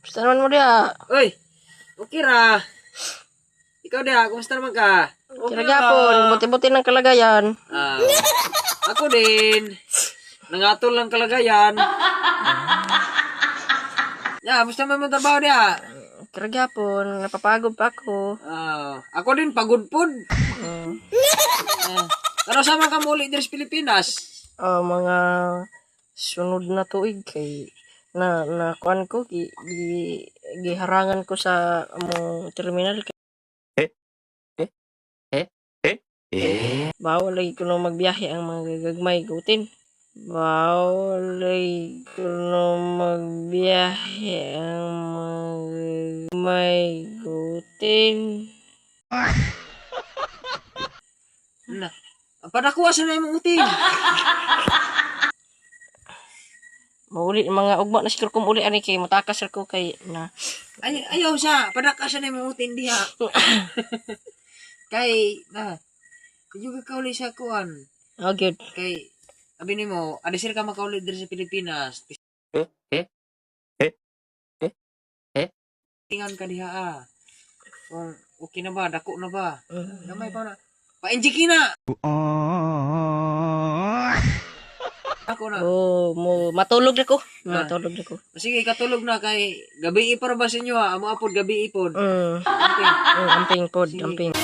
Basta naman mo dia. Uy, okay ra. Ikaw dia, kumusta naman ka? Kira gyapon, buti-buti ng kalagayan. Ah, ako din. Nangatol lang kalagayan. Ya, basta man mo trabaho dia. Kira gyapon, napapagod pa ako. Ako din pagod pod. Mm. Pero sama ka muli diri sa Pilipinas. Mga sunod na tuig kay na kuan ko giharangan ko sa among terminal kay bawal lagi ko na magbiyahe ang mga gagmay gutin. Bawal lagi ko na magbiyahe ang mga gagmay gutin. Na. Padakuha sa na imong uting. Mauli mga ugma na siguro kung uli ani kay matakas ko kay na Ayaw siya, padaka sa na imong uting diha. Kay juga ka uli sa kuan. good. Kay abi nimo, adisir ka makauli diri sa Pilipinas. Tingan ka diha Kung okay na ba, dako na ba? Gamay pa na. Pa-injiki na. Ako na. Matulog na ko. Matulog na ko. Sige, katulog na kay gabi ipar ba sa inyo Amo apod gabi ipod. Amping pod, amping.